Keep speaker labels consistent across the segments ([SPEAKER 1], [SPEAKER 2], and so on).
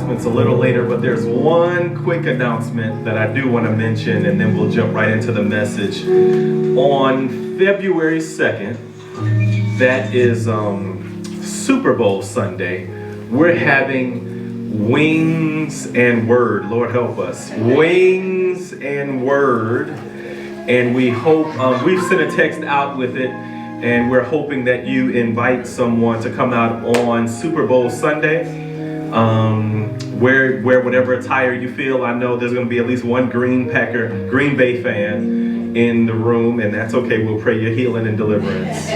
[SPEAKER 1] announcements a little later, but there's one quick announcement that I do want to mention, and then we'll jump right into the message. On February 2nd, that is Super Bowl Sunday, we're having Wings and Word. Lord help us. Wings and Word. And we hope, we've sent a text out with it, and we're hoping that you invite someone to come out on Super Bowl Sunday. Wear whatever attire you feel. I know there's going to be at least one Green Bay fan in the room, and that's okay. We'll pray your healing and deliverance.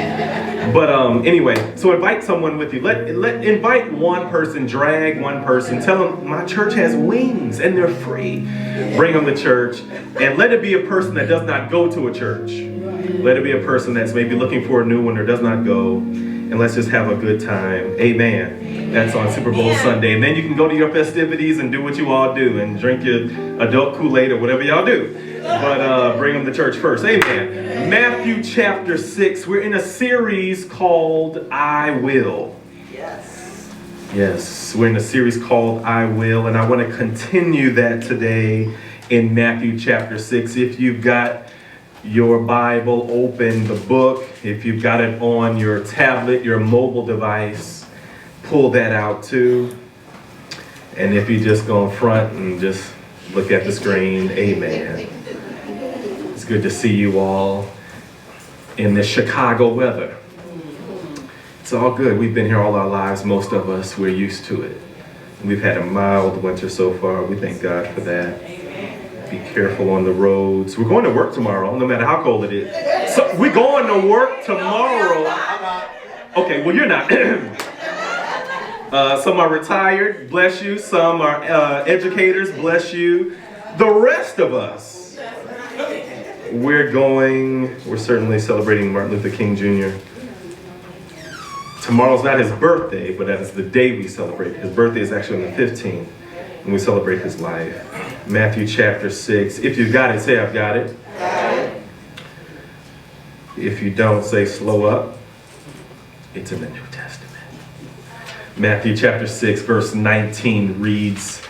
[SPEAKER 1] But anyway, so invite someone with you. Invite one person, drag one person. Tell them my church has wings and they're free. Bring them to church, and let it be a person that does not go to a church. Let it be a person that's maybe looking for a new one or does not go. And let's just have a good time. Amen. That's on Super Bowl Sunday. And then you can go to your festivities and do what you all do and drink your adult Kool-Aid or whatever y'all do. But bring them to church first. Amen. Matthew chapter 6. We're in a series called I Will. Yes, we're in a series called I Will. And I want to continue that today in Matthew chapter 6. If you've got your Bible open, the book, if you've got it on your tablet, your mobile device, pull that out too. And if you just go in front and just look at the screen, amen. It's good to see you all in the Chicago weather. It's all good. We've been here all our lives, most of us. We're used to it. We've had a mild winter so far. We thank God for that. Be careful on the roads. We're going to work tomorrow, no matter how cold it is. So we're going to work tomorrow. Okay, well, you're not. Some are retired, bless you. Some are educators, bless you. The rest of us, we're certainly celebrating Martin Luther King Jr. Tomorrow's not his birthday, but that is the day we celebrate. His birthday is actually on the 15th, and we celebrate his life. Matthew chapter 6. If you've got it, say I've got it. If you don't, say slow up. It's in the New Testament. Matthew chapter 6 verse 19 reads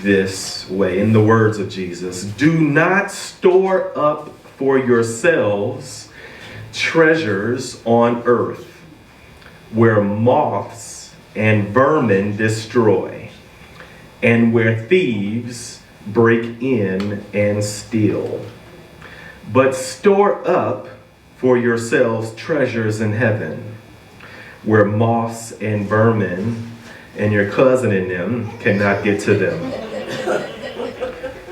[SPEAKER 1] this way, in the words of Jesus: do not store up for yourselves treasures on earth, where moths and vermin destroy, and where thieves break in and steal. But store up for yourselves treasures in heaven, where moths and vermin and your cousin in them cannot get to them.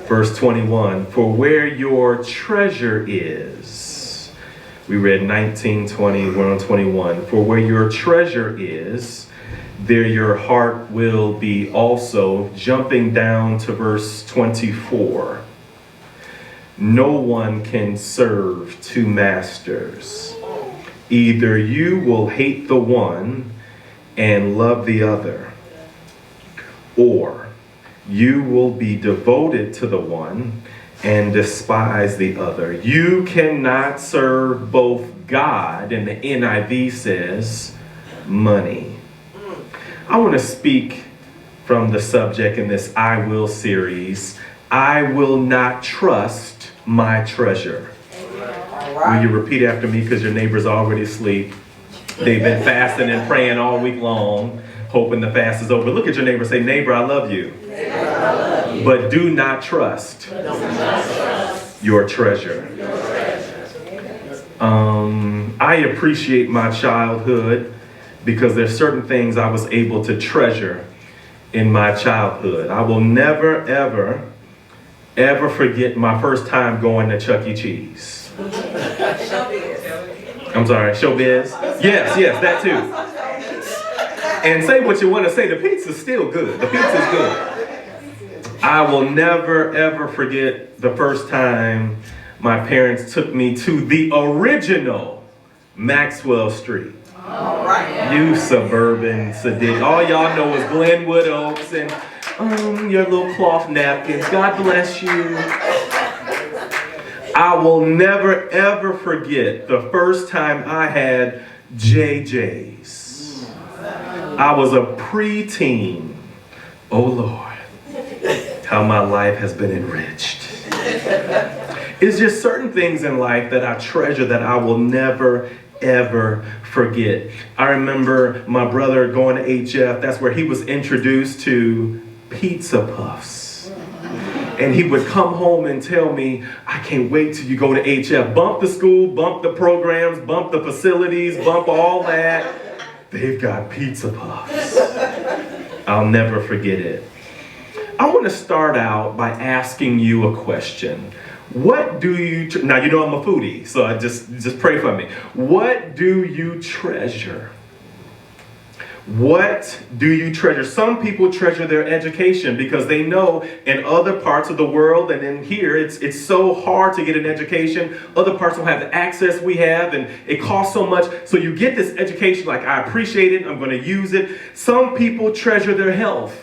[SPEAKER 1] Verse 21, for where your treasure is, we read 19, 20, we're on 21. For where your treasure is, there your heart will be also. Jumping down to verse 24. No one can serve two masters. Either you will hate the one and love the other, or you will be devoted to the one and despise the other. You cannot serve both God, and the NIV says, money. I want to speak from the subject in this I Will series. I will not trust my treasure. Will you repeat after me, because your neighbor's already asleep. They've been fasting and praying all week long, hoping the fast is over. Look at your neighbor, say, neighbor, I love you. Neighbor, I love you. But do not trust your treasure. I appreciate my childhood because there's certain things I was able to treasure in my childhood. I will never, ever, ever forget my first time going to Chuck E. Cheese. I'm sorry, Showbiz? Yes, that too. And say what you want to say, the pizza's still good. The pizza's good. I will never, ever forget the first time my parents took me to the original Maxwell Street.
[SPEAKER 2] All right.
[SPEAKER 1] You suburban sadiq. All y'all know is Glenwood Oaks and your little cloth napkins. God bless you. I will never, ever forget the first time I had JJ's. I was a preteen. Oh, Lord. how my life has been enriched. It's just certain things in life that I treasure that I will never, ever forget. I remember my brother going to HF. That's where he was introduced to pizza puffs. And he would come home and tell me, I can't wait till you go to HF. Bump the school, bump the programs, bump the facilities, bump all that. They've got pizza puffs. I'll never forget it. I want to start out by asking you a question. What do you, now you know I'm a foodie, so I just pray for me. What do you treasure? What do you treasure? Some people treasure their education because they know in other parts of the world and in here it's so hard to get an education. Other parts don't have the access we have and it costs so much. So you get this education like, I appreciate it, I'm going to use it. Some people treasure their health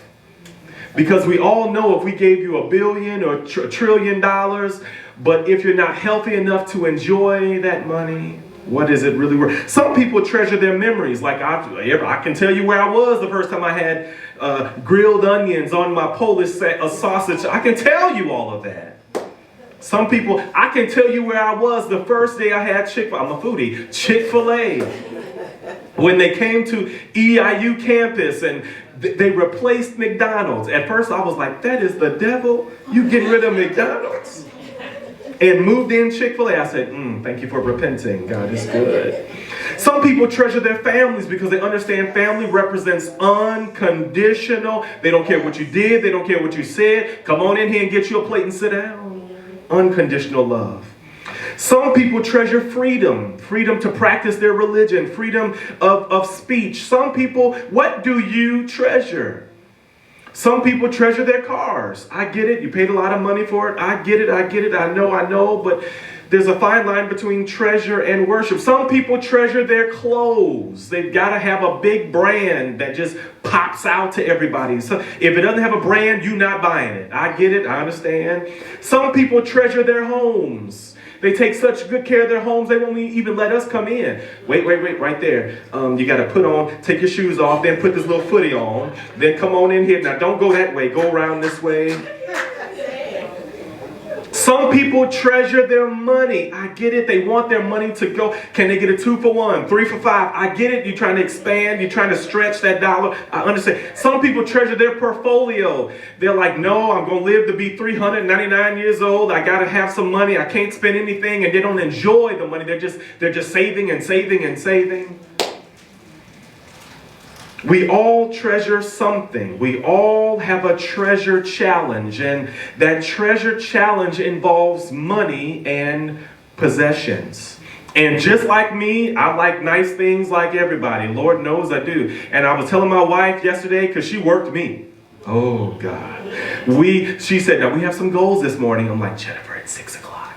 [SPEAKER 1] because we all know if we gave you $1 billion or $1 trillion, but if you're not healthy enough to enjoy that money, what is it really worth? Some people treasure their memories. Like I can tell you where I was the first time I had grilled onions on my Polish sausage. I can tell you all of that. Some people, I can tell you where I was the first day I had Chick-fil-A. I'm a foodie. Chick-fil-A. When they came to EIU campus and they replaced McDonald's. At first I was like, that is the devil? You getting rid of McDonald's? And moved in Chick-fil-A. I said, thank you for repenting. God is good. Some people treasure their families because they understand family represents unconditional. They don't care what you did. They don't care what you said. Come on in here and get you a plate and sit down. Unconditional love. Some people treasure freedom. Freedom to practice their religion. Freedom of speech. Some people, what do you treasure? Some people treasure their cars. I get it. You paid a lot of money for it. I get it. I know. But there's a fine line between treasure and worship. Some people treasure their clothes. They've got to have a big brand that just pops out to everybody. So if it doesn't have a brand, you're not buying it. I get it. I understand. Some people treasure their homes. They take such good care of their homes, they won't even let us come in. Wait, right there. You got to take your shoes off, then put this little footy on, then come on in here. Now, don't go that way. Go around this way. Some people treasure their money. I get it. They want their money to go. Can they get a 2 for $1, 3 for $5? I get it. You're trying to expand. You're trying to stretch that dollar. I understand. Some people treasure their portfolio. They're like, no, I'm going to live to be 399 years old. I got to have some money. I can't spend anything. And they don't enjoy the money. They're just saving and saving and saving. We all treasure something. We all have a treasure challenge, and that treasure challenge involves money and possessions. And just like me, I like nice things like everybody. Lord knows I do. And I was telling my wife yesterday, because she worked me. Oh, God. She said, now we have some goals this morning. I'm like, Jennifer, it's 6 o'clock.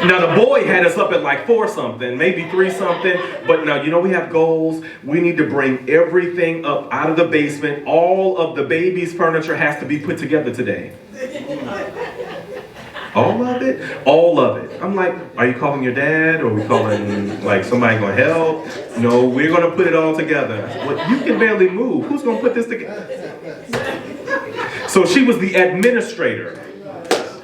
[SPEAKER 1] Now, the boy had us up at like 4 something, maybe 3 something. But now, we have goals. We need to bring everything up out of the basement. All of the baby's furniture has to be put together today. All of it? All of it. I'm like, are you calling your dad? Or are we calling like somebody going to help? No, we're going to put it all together. Well, you can barely move. Who's going to put this together? So she was the administrator.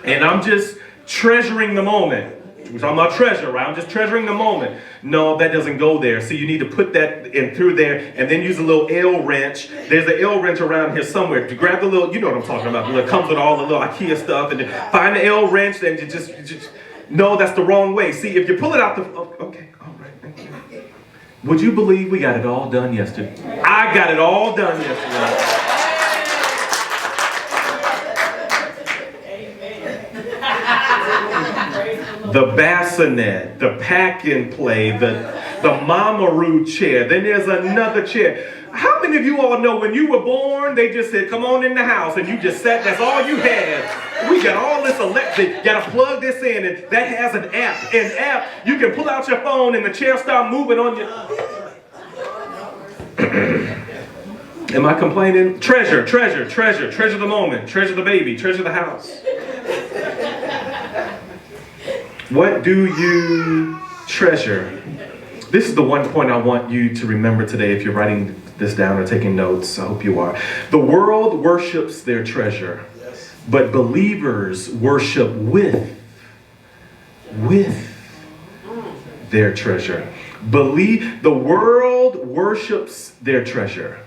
[SPEAKER 1] And I'm just treasuring the moment. We're talking about treasure, right? I'm just treasuring the moment. No, that doesn't go there. So you need to put that in through there and then use a little L wrench. There's an L wrench around here somewhere. To grab the little, you know what I'm talking about. It comes with all the little IKEA stuff. And then find the L wrench and you just, no, that's the wrong way. See, if you pull it out, okay, all right, thank you. Would you believe we got it all done yesterday? I got it all done yesterday. The bassinet, the pack and play, the Mamaroo chair. Then there's another chair. How many of you all know when you were born, they just said, come on in the house, and you just sat, that's all you had. We got all this electric, got to plug this in, and that has an app. An app, you can pull out your phone, and the chair start moving on you. Am I complaining? Treasure the moment, treasure the baby, treasure the house. What do you treasure? This is the one point I want you to remember today if you're writing this down or taking notes. I hope you are. The world worships their treasure, but believers worship with their treasure. The world worships their treasure.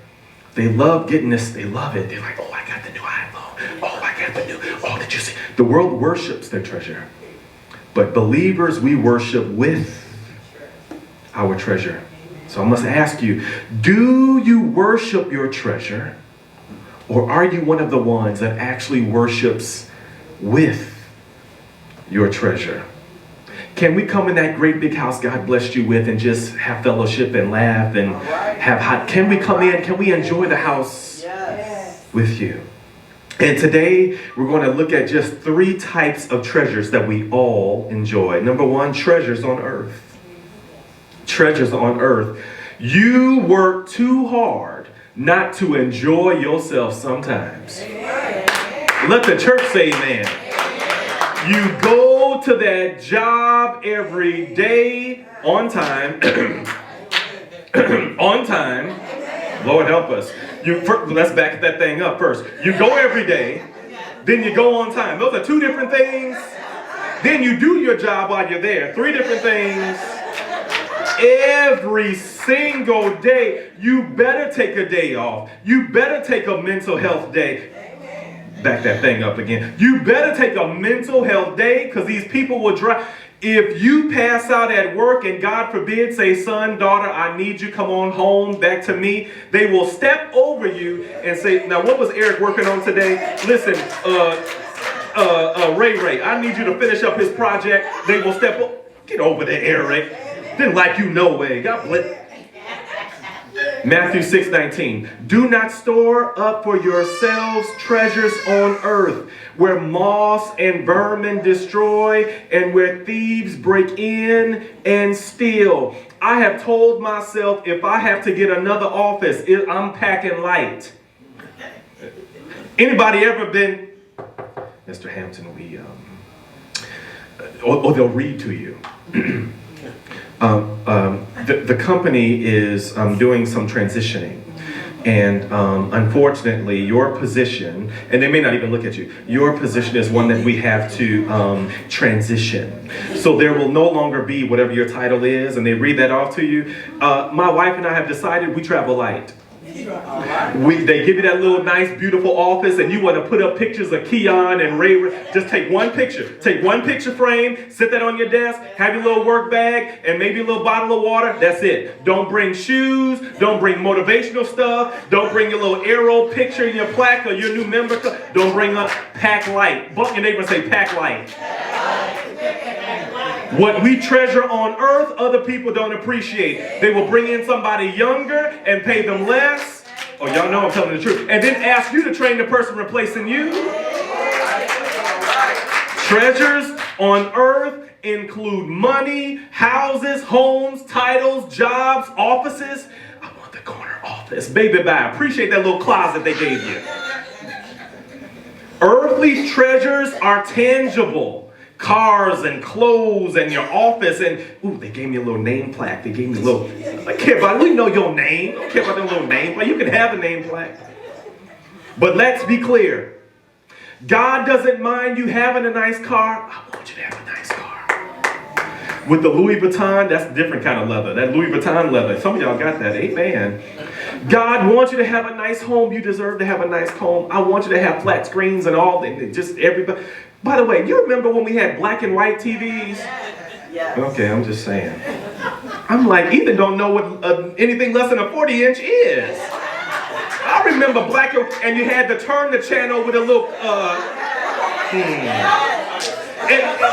[SPEAKER 1] They love getting this. They love it. They're like, oh, I got the new iPhone. Oh, I got the new. Oh, did you see? The world worships their treasure. But believers, we worship with our treasure. So I must ask you, do you worship your treasure? Or are you one of the ones that actually worships with your treasure? Can we come in that great big house God blessed you with and just have fellowship and laugh and have hot? Can we come in? Can we enjoy the house with you? And today we're going to look at just 3 types of treasures that we all enjoy. Number 1, treasures on earth. Treasures on earth. You work too hard not to enjoy yourself sometimes. Let the church say amen. You go to that job every day on time. On time. Lord help us. Let's back that thing up first. You go every day, then you go on time. Those are 2 different things. Then you do your job while you're there. 3 different things. Every single day, you better take a day off. You better take a mental health day. Back that thing up again. You better take a mental health day, because these people will drive. If you pass out at work and God forbid say, son, daughter, I need you, come on home, back to me, they will step over you and say, now what was Eric working on today? Listen, Ray, I need you to finish up his project. They will step up. Get over there, Eric. Didn't like you no way. God bless. Matthew 6:19. Do not store up for yourselves treasures on earth, where moths and vermin destroy and where thieves break in and steal. I have told myself, if I have to get another office, I'm packing light. Anybody ever been, Mr. Hampton, or they'll read to you. The company is doing some transitioning, and unfortunately your position, and they may not even look at you, your position is one that we have to transition. So there will no longer be whatever your title is, and they read that off to you. My wife and I have decided we travel light. They give you that little nice beautiful office, and you want to put up pictures of Keon and Ray. Just take one picture frame, sit that on your desk, have your little work bag and maybe a little bottle of water. That's it. Don't bring shoes, don't bring motivational stuff, don't bring your little arrow picture in your plaque or your new member stuff. Don't bring up pack light. Bump your neighbor and say pack light. What we treasure on earth, other people don't appreciate. They will bring in somebody younger and pay them less. Oh, y'all know I'm telling the truth. And then ask you to train the person replacing you. Treasures on earth include money, houses, homes, titles, jobs, offices. I want the corner office. Baby, bye. Appreciate that little closet they gave you. Earthly treasures are tangible. Cars and clothes and your office, and ooh, they gave me a little name plaque. They gave me a little, I care about, we know your name. I don't care about that little name plaque. You can have a name plaque. But let's be clear. God doesn't mind you having a nice car. I want you to have a nice car. With the Louis Vuitton, that's a different kind of leather. That Louis Vuitton leather. Some of y'all got that. Amen. God wants you to have a nice home. You deserve to have a nice home. I want you to have flat screens and all. Just everybody. By the way, you remember when we had black and white TVs? Yes. Okay, I'm just saying. I'm like, Ethan don't know what anything less than a 40-inch is. I remember black and you had to turn the channel with a little,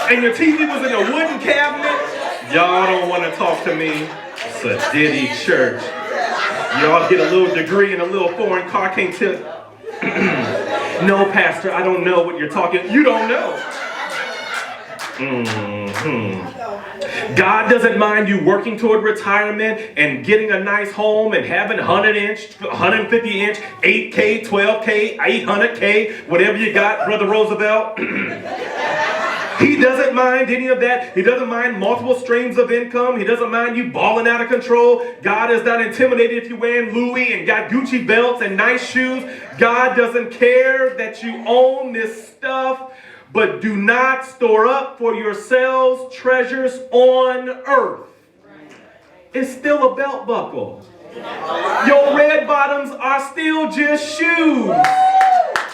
[SPEAKER 1] and your TV was in a wooden cabinet. Y'all don't want to talk to me. It's a ditty church. Y'all get a little degree in a little foreign car, can't tell. No, Pastor, I don't know what you're talking. You don't know. God doesn't mind you working toward retirement and getting a nice home and having 100-inch, 150-inch, 8K, 12K, 800K, whatever you got, Brother Roosevelt. He doesn't mind any of that. He doesn't mind multiple streams of income. He doesn't mind you balling out of control. God is not intimidated if you're wearing Louis and got Gucci belts and nice shoes. God doesn't care that you own this stuff. But do not store up for yourselves treasures on earth. It's still a belt buckle. Your red bottoms are still just shoes.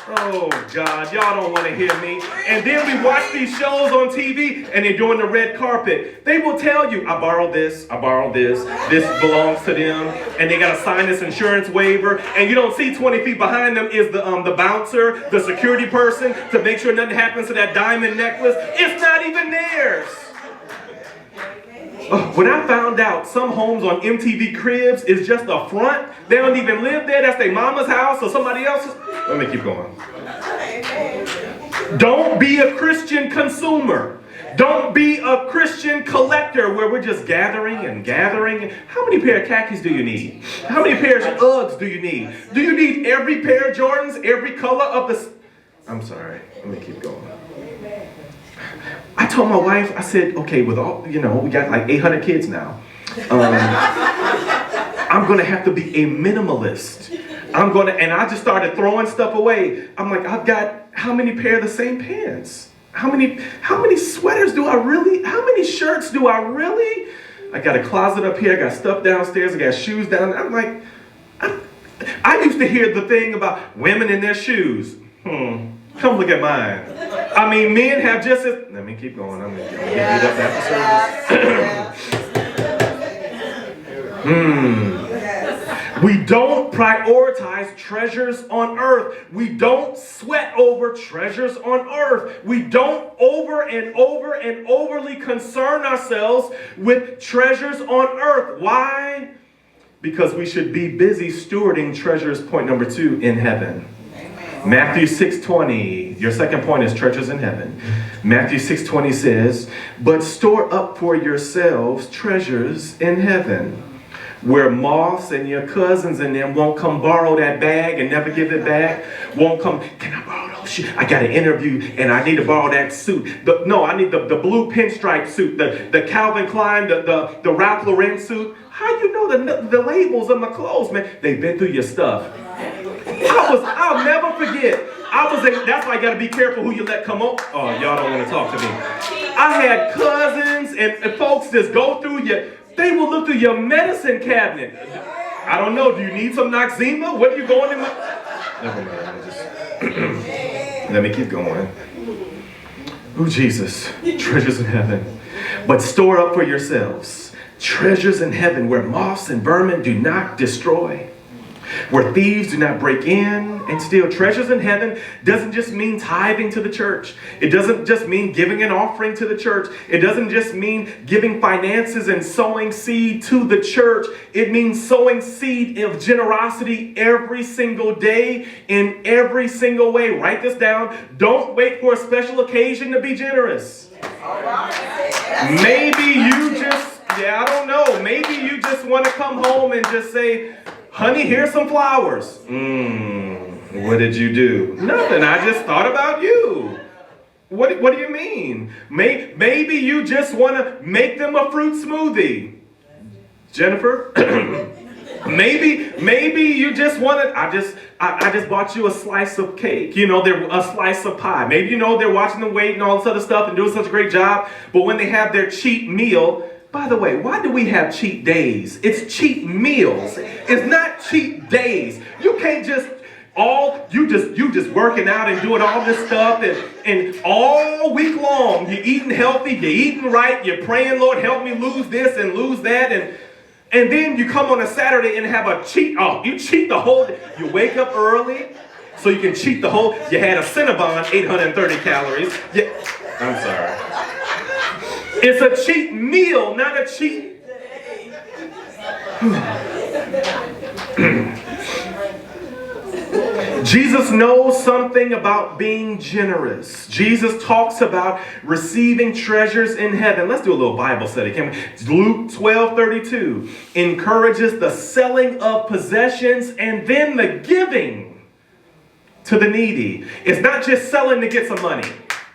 [SPEAKER 1] Oh, God, y'all don't want to hear me. And then we watch these shows on TV, and they're doing the red carpet. They will tell you, I borrowed this, this belongs to them, and they got to sign this insurance waiver, and you don't see 20 feet behind them is the bouncer, the security person, to make sure nothing happens to that diamond necklace. It's not even theirs. When I found out some homes on MTV Cribs is just a front, they don't even live there, that's their mama's house or somebody else's. Let me keep going. Don't be a Christian consumer. Don't be a Christian collector where we're just gathering and gathering. How many pair of khakis do you need? How many pairs of Uggs do you need? Do you need every pair of Jordans, every color of the... I'm sorry, let me keep going. I told my wife, I said, okay, with all, we got like 800 kids now. I'm going to have to be a minimalist. And I just started throwing stuff away. I'm like, I've got how many pair of the same pants? How many sweaters do I really, how many shirts do I really? I got a closet up here, I got stuff downstairs, I got shoes down there. I'm like, I used to hear the thing about women in their shoes. Come look at mine. I mean, men have just as... Let me keep going. I'm going to get up after service. We don't prioritize treasures on earth. We don't sweat over treasures on earth. We don't over and overly concern ourselves with treasures on earth. Why? Because we should be busy stewarding treasures, point number 2, in heaven. Matthew 6:20, your second point is treasures in heaven. Matthew 6:20 says, but store up for yourselves treasures in heaven, where moths and your cousins and them won't come borrow that bag and never give it back. Won't come, can I borrow those shoes? I got an interview and I need to borrow that suit. I need the blue pinstripe suit, the Calvin Klein, the Ralph Lauren suit. How you know the labels of my clothes, man? They've been through your stuff. I'll never forget. That's why I got to be careful who you let come on. Oh, y'all don't want to talk to me. I had cousins and folks just go through they will look through your medicine cabinet. I don't know. Do you need some Noxzema? What are you going in Never mind. Let me keep going. Oh, Jesus. Treasures in heaven. But store up for yourselves treasures in heaven where moths and vermin do not destroy, where thieves do not break in and steal. Treasures in heaven doesn't just mean tithing to the church. It doesn't just mean giving an offering to the church. It doesn't just mean giving finances and sowing seed to the church. It means sowing seed of generosity every single day in every single way. Write this down. Don't wait for a special occasion to be generous. Maybe you just, I don't know. Maybe you just want to come home and just say, honey, here's some flowers. What did you do? Nothing. I just thought about you. What do you mean? Maybe you just want to make them a fruit smoothie. Jennifer? maybe you just want to, I just bought you a slice of cake. A slice of pie. Maybe they're watching them wait and all this other stuff and doing such a great job. But when they have their cheat meal, by the way, why do we have cheat days? It's cheat meals. It's not cheat days. You can't just you just working out and doing all this stuff and all week long you're eating healthy, you're eating right, you're praying, Lord, help me lose this and lose that, and then you come on a Saturday and have a cheat. You cheat the whole day. You wake up early so you can cheat the whole. You had a Cinnabon, 830 calories. I'm sorry. It's a cheat meal, not a cheat. Jesus knows something about being generous. Jesus talks about receiving treasures in heaven. Let's do a little Bible study. Luke 12:32 encourages the selling of possessions and then the giving to the needy. It's not just selling to get some money.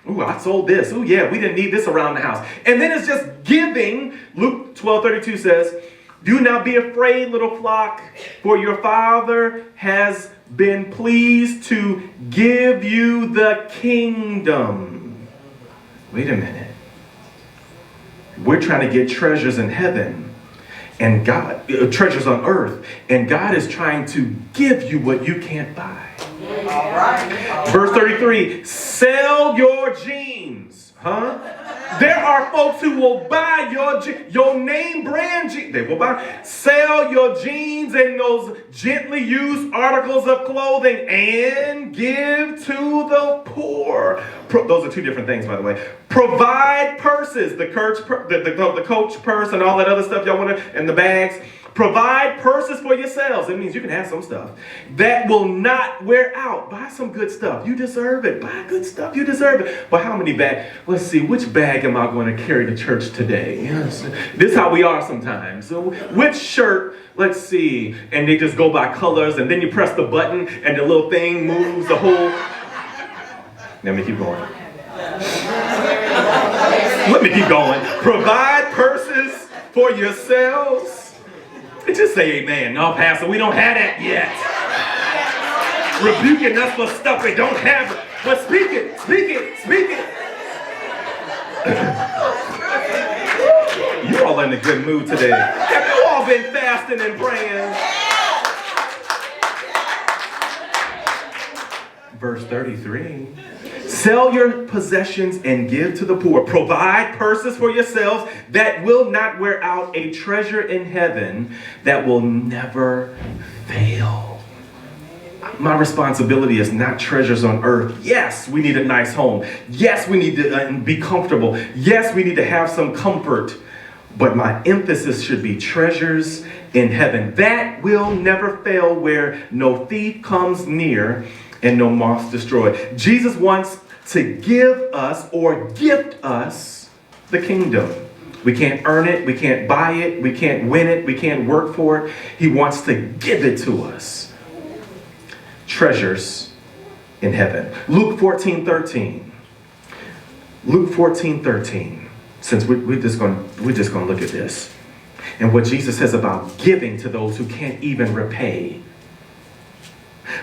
[SPEAKER 1] Ooh, I sold this. Ooh, yeah, we didn't need this around the house. And then it's just giving. Luke 12:32 says, do not be afraid, little flock, for your Father has been pleased to give you the kingdom. Wait a minute. We're trying to get treasures in heaven and God, treasures on earth, and God is trying to give you what you can't buy.
[SPEAKER 2] All right.
[SPEAKER 1] Verse 33, sell your jeans. There are folks who will buy your name brand jeans. They will buy. Sell your jeans and those gently used articles of clothing and give to the poor. Those are two different things, by the way. Provide purses, the Coach purse and all that other stuff y'all want to, and the bags. Provide purses for yourselves. It means you can have some stuff that will not wear out. Buy some good stuff. You deserve it. Buy good stuff. You deserve it. But how many bags? Let's see. Which bag am I going to carry to church today? Yes. This is how we are sometimes. So which shirt? Let's see. And they just go by colors. And then you press the button and the little thing moves the whole. Let me keep going. Let me keep going. Provide purses for yourselves. Just say amen. No, Pastor, we don't have that yet. Rebuking us for stuff we don't have. But speak it, speak it, speak it. You're all in a good mood today. Have you all been fasting and praying? Verse 33. Sell your possessions and give to the poor. Provide purses for yourselves that will not wear out, a treasure in heaven that will never fail. My responsibility is not treasures on earth. Yes, we need a nice home. Yes, we need to be comfortable. Yes, we need to have some comfort. But my emphasis should be treasures in heaven that will never fail, where no thief comes near and no moth destroy. Jesus wants to give us or gift us the kingdom. We can't earn it. We can't buy it. We can't win it. We can't work for it. He wants to give it to us. Treasures in heaven. Luke 14:13. Luke 14:13. Since we're just going to look at this. And what Jesus says about giving to those who can't even repay.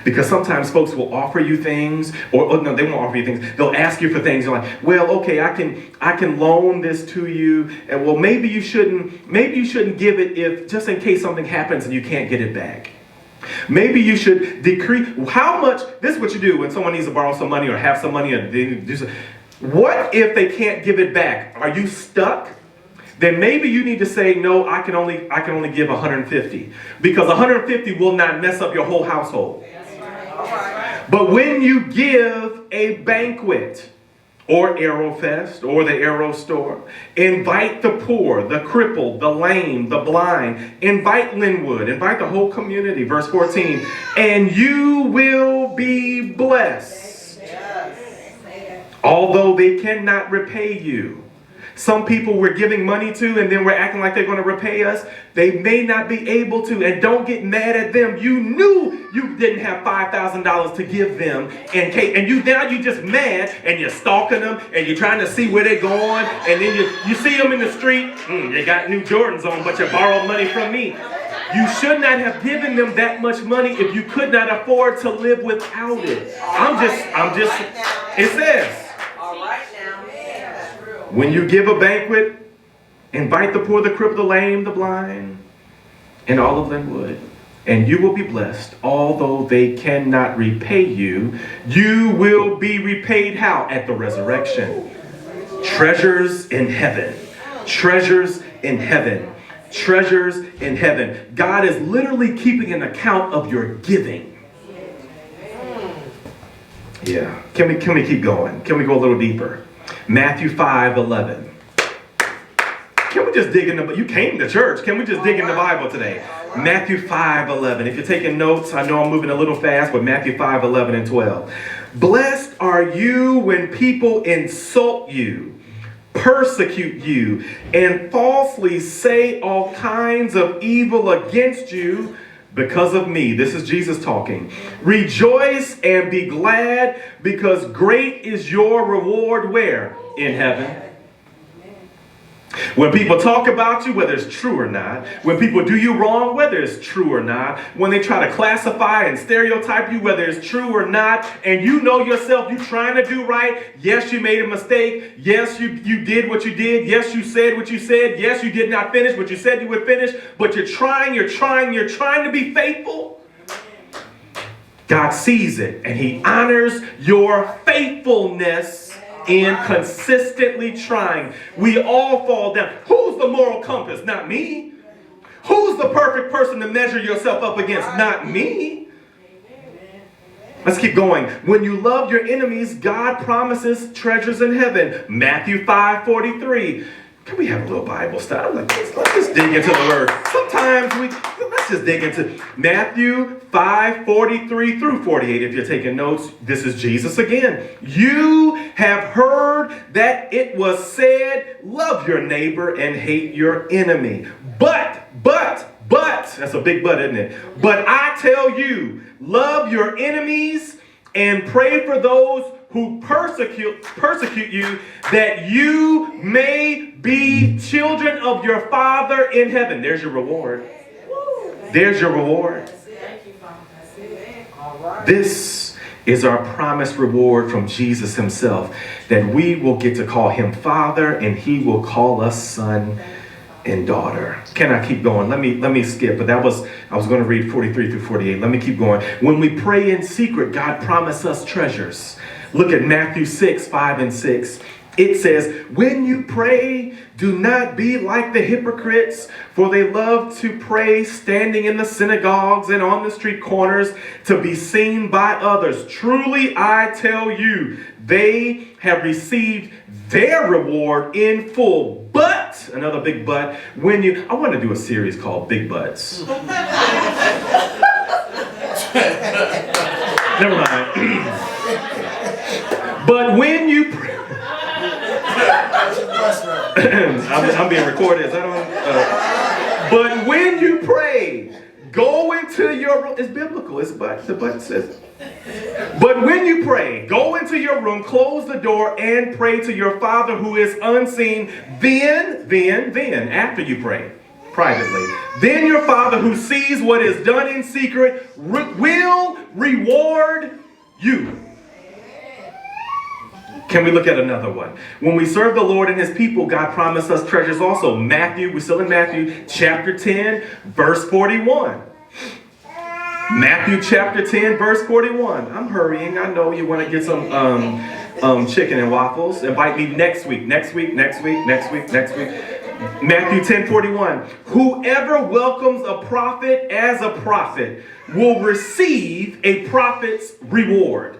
[SPEAKER 1] Because sometimes folks will offer you things, or no, they won't offer you things. They'll ask you for things. You're like, well, okay, I can loan this to you, and well, maybe you shouldn't give it if just in case something happens and you can't get it back. Maybe you should decrease how much. This is what you do when someone needs to borrow some money or have some money, or they do something. What if they can't give it back? Are you stuck? Then maybe you need to say, no, I can only give 150, because 150 will not mess up your whole household. But when you give a banquet or Aerofest or the Aero store, invite the poor, the crippled, the lame, the blind, invite Linwood, invite the whole community, verse 14, and you will be blessed. Although they cannot repay you. Some people we're giving money to and then we're acting like they're going to repay us. They may not be able to, and don't get mad at them. You knew you didn't have $5,000 to give them, and now you just mad and you're stalking them and you're trying to see where they're going, and then you see them in the street. They got new Jordans on, but you borrowed money from me. You should not have given them that much money if you could not afford to live without it. It says. When you give a banquet, invite the poor, the crippled, the lame, the blind, and all of Linwood, and you will be blessed. Although they cannot repay you, you will be repaid how? At the resurrection. Treasures in heaven. Treasures in heaven. Treasures in heaven. God is literally keeping an account of your giving. Yeah. Can we keep going? Can we go a little deeper? Matthew 5:11. Can we just dig in the, you came to church. Can we just dig in the Bible today? Matthew 5:11. If you're taking notes, I know I'm moving a little fast, but Matthew 5:11 and 12. Blessed are you when people insult you, persecute you, and falsely say all kinds of evil against you because of me. This is Jesus talking. Rejoice and be glad, because great is your reward where? In heaven. When people talk about you, whether it's true or not, when people do you wrong, whether it's true or not, when they try to classify and stereotype you, whether it's true or not, and you know yourself, you're trying to do right. Yes, you made a mistake. Yes, you did what you did. Yes, you said what you said. Yes, you did not finish what you said you would finish, but you're trying to be faithful. God sees it, and he honors your faithfulness in consistently trying. We all fall down. Who's the moral compass? Not me. Who's the perfect person to measure yourself up against? Not me. Let's keep going. When you love your enemies, God promises treasures in heaven. Matthew 5:43. Can we have a little Bible study? Let's just dig into the word. Sometimes let's just dig into Matthew 5:43 through 48. If you're taking notes, this is Jesus again. You have heard that it was said, love your neighbor and hate your enemy. But, that's a big but, isn't it? But I tell you, love your enemies and pray for those who persecute you, that you may be children of your Father in heaven. There's your reward. There's your reward. This is our promised reward from Jesus himself, that we will get to call him Father and he will call us son and daughter. Can I keep going? Let me skip, but I was going to read 43 through 48. Let me keep going. When we pray in secret, God promised us treasures. Look at Matthew 6:5 and 6. It says, when you pray, do not be like the hypocrites, for they love to pray standing in the synagogues and on the street corners to be seen by others. Truly, I tell you, they have received their reward in full. But, another big but, I want to do a series called Big Butts. Never mind. But when you pray, I'm being recorded. But when you pray, go into your room. It's biblical. It's but. The but says. But when you pray, go into your room, close the door, and pray to your Father who is unseen. Then, after you pray privately, then your Father who sees what is done in secret will reward you. Can we look at another one? When we serve the Lord and his people, God promised us treasures also. We're still in Matthew chapter 10, verse 41. Matthew chapter 10, verse 41. I'm hurrying. I know you want to get some chicken and waffles. Invite me next week. Matthew 10:41. Whoever welcomes a prophet as a prophet will receive a prophet's reward.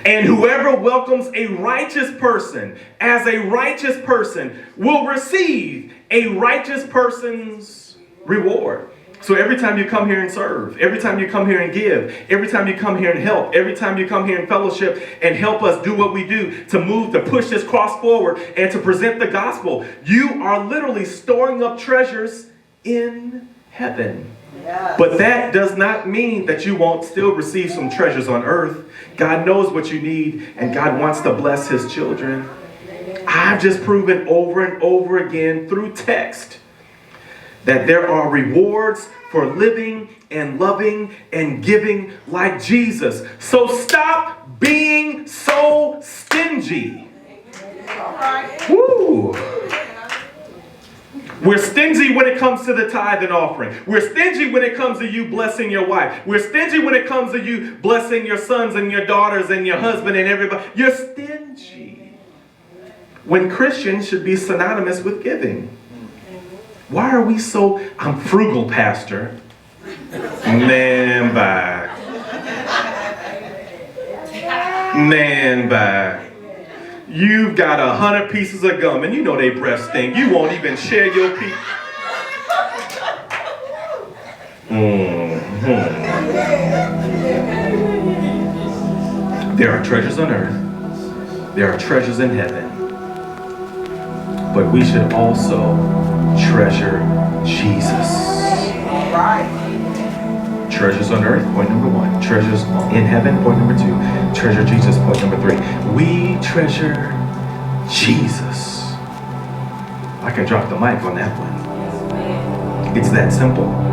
[SPEAKER 1] And whoever welcomes a righteous person as a righteous person will receive a righteous person's reward. So every time you come here and serve, every time you come here and give, every time you come here and help, every time you come here and fellowship and help us do what we do to push this cross forward and to present the gospel, you are literally storing up treasures in heaven. Yes. But that does not mean that you won't still receive some treasures on earth. God knows what you need, and God wants to bless his children. I've just proven over and over again through text that there are rewards for living and loving and giving like Jesus. So stop being so stingy. Woo! We're stingy when it comes to the tithe and offering. We're stingy when it comes to you blessing your wife. We're stingy when it comes to you blessing your sons and your daughters and your husband and everybody. You're stingy. When Christians should be synonymous with giving. Why are we so, I'm frugal, Pastor. Man, bye. Man, bye. You've got 100 pieces of gum, and you know they breath stink. You won't even share your piece. There are treasures on earth. There are treasures in heaven. But we should also treasure Jesus.
[SPEAKER 2] All right.
[SPEAKER 1] Treasures on earth, point number 1. Treasures in heaven, point number 2. Treasure Jesus, point number 3. We treasure Jesus. I can drop the mic on that one. It's that simple.